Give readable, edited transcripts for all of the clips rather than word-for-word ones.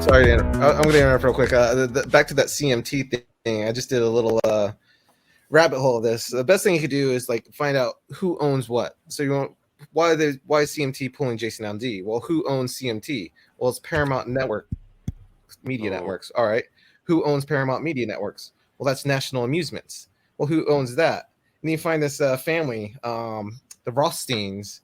Sorry, I'm going to interrupt real quick. Back to that CMT thing. I just did a little rabbit hole of this. The best thing you could do is like find out who owns what. So you want why is CMT pulling Jason Aldean? Well, who owns CMT? Well, it's Paramount Network Media Networks. All right. Who owns Paramount Media Networks? Well, that's National Amusements. Well, who owns that? And you find this family, the Rothsteins.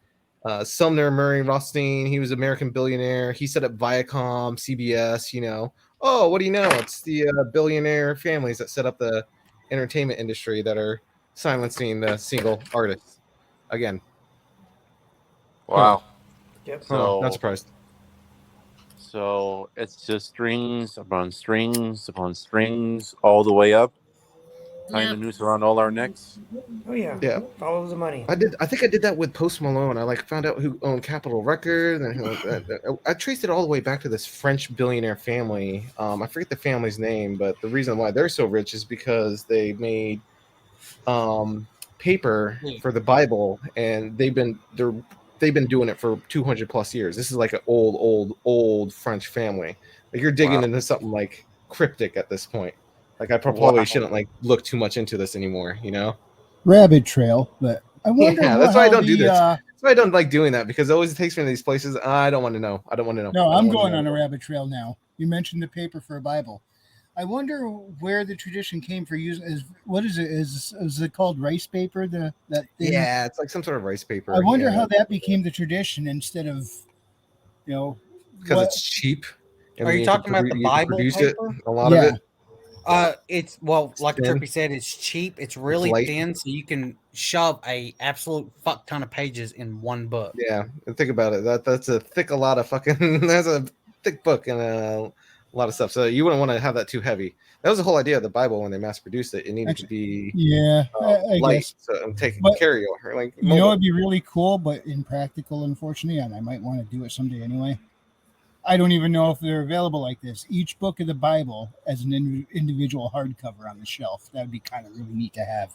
Sumner Murray Rothstein. He was an American billionaire. He set up Viacom, CBS. Oh, what do you know? It's the billionaire families that set up the entertainment industry that are silencing the single artists. Again. Wow. Yep. Not surprised. So it's just strings upon strings upon strings all the way up, tying the noose around all our necks. Oh yeah. Yeah. Follow the money. I think I did that with Post Malone. I found out who owned Capitol Records, and I traced it all the way back to this French billionaire family. I forget the family's name, but the reason why they're so rich is because they made paper for the Bible, and they've been doing it for 200 plus years. This is like an old French family. Like you're digging into something like cryptic at this point. Like I probably shouldn't look too much into this anymore, Rabbit trail, but I wonder. Yeah, that's why I don't do this. That's why I don't like doing that, because it always takes me to these places. I don't want to know. No, I'm going on a rabbit trail now. You mentioned the paper for a Bible. I wonder where the tradition came for using. What is it? Is it called rice paper? That thing? Yeah, it's like some sort of rice paper. I wonder how that became the tradition instead of, because it's cheap. Are you talking about the Bible paper? A lot of it. It's like Trippy said, it's cheap. It's really thin, so you can shove a absolute fuck ton of pages in one book. Yeah, and think about it. That's a thick that's a thick book and a lot of stuff. So you wouldn't want to have that too heavy. That was the whole idea of the Bible when they mass produced it. It needed to be I light, guess. so carry over. Like it'd be really cool, but impractical, unfortunately, and I might want to do it someday anyway. I don't even know if they're available like this. Each book of the Bible as an individual hardcover on the shelf. That would be kind of really neat to have.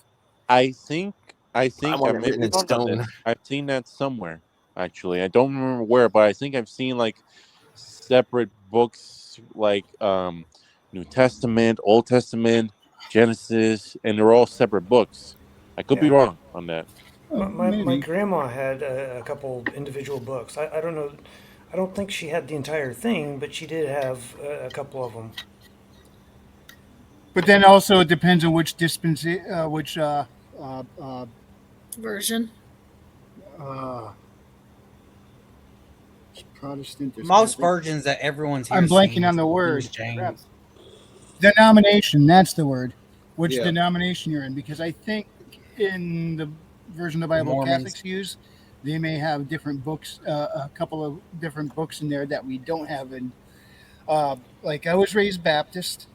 I think I want it written in stone. I've seen that somewhere. Actually, I don't remember where, but I think I've seen like separate books, like New Testament, Old Testament, Genesis, and they're all separate books. I could be wrong on that. My grandma had a couple individual books. I don't know. I don't think she had the entire thing, but she did have a couple of them. But then also it depends on which version. Protestant. Most versions that everyone's here. I'm blanking on the word. Denomination. That's the word. Which denomination you're in? Because I think in the version of the Bible Catholics use, they may have different books, a couple of different books in there that we don't have in. Like I was raised Baptist,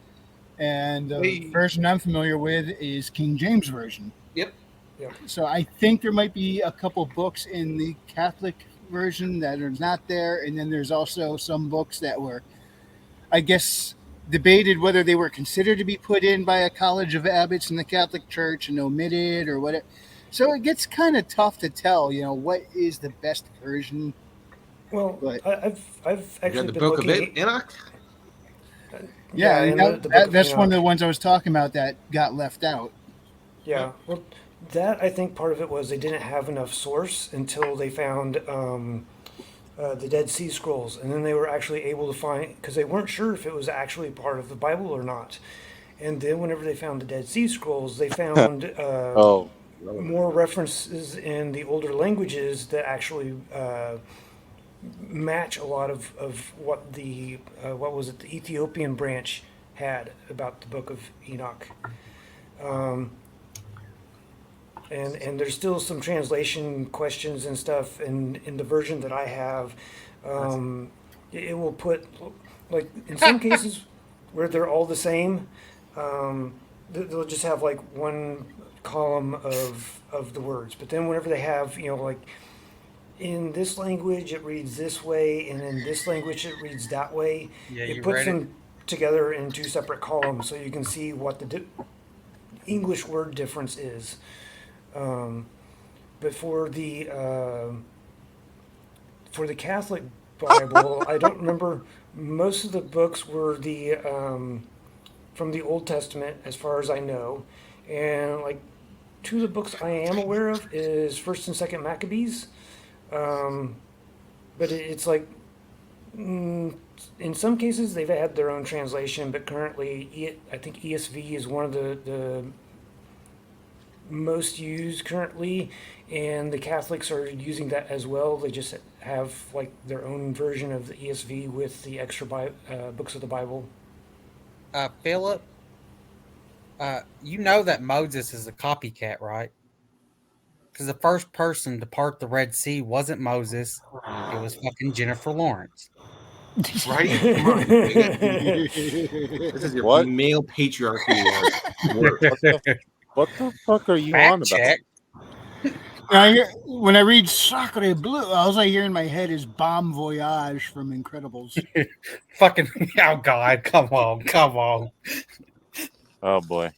and the version I'm familiar with is King James Version. Yep. So I think there might be a couple books in the Catholic version that are not there, and then there's also some books that were, I guess, debated whether they were considered to be put in by a college of abbots in the Catholic Church and omitted or whatever. So it gets kind of tough to tell, what is the best version. Well, I've actually the Book of Enoch. Yeah, that's one of the ones I was talking about that got left out. Yeah, well, that I think part of it was they didn't have enough source until they found the Dead Sea Scrolls, and then they were actually able to find, because they weren't sure if it was actually part of the Bible or not. And then whenever they found the Dead Sea Scrolls, they found more references in the older languages that actually match a lot of what the the Ethiopian branch had about the Book of Enoch. And there's still some translation questions and stuff in the version that I have. It will put, like, in some cases where they're all the same, they'll just have like one column of the words. But then whenever they have, like, in this language it reads this way, and in this language it reads that way, it puts them together in two separate columns so you can see what the English word difference is. But for the Catholic Bible. I don't remember. Most of the books were the from the Old Testament, as far as I know, and like two of the books I am aware of is First and Second Maccabees, but it's like in some cases they've had their own translation, but currently I think ESV is one of the most used currently, and the Catholics are using that as well. They just have like their own version of the ESV with the extra books of the Bible. Philip, you know that Moses is a copycat, right? Because the first person to part the Red Sea wasn't Moses; it was fucking Jennifer Lawrence. Right? Come on. This is your What? male patriarchy work. What the fuck are you Fact on about? check. When I read Sacre Bleu, all I hear in my head is Bomb Voyage from Incredibles. Fucking oh god, come on. Oh boy,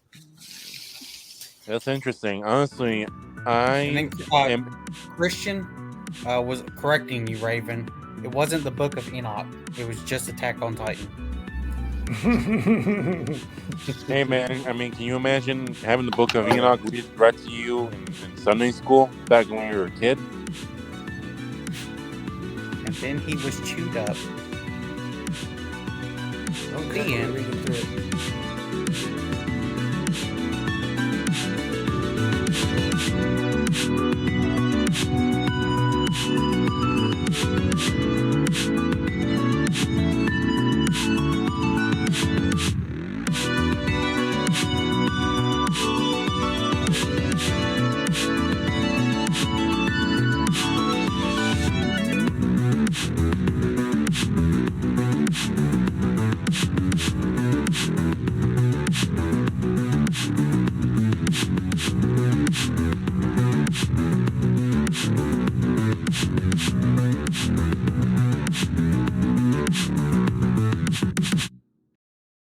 that's interesting. Honestly, I And then, am. Christian was correcting you, Raven. It wasn't the Book of Enoch. It was just Attack on Titan. Hey man, I mean, can you imagine having the Book of Enoch read to you in Sunday school back when you were a kid? And then he was chewed up. I'm The end. reading through it.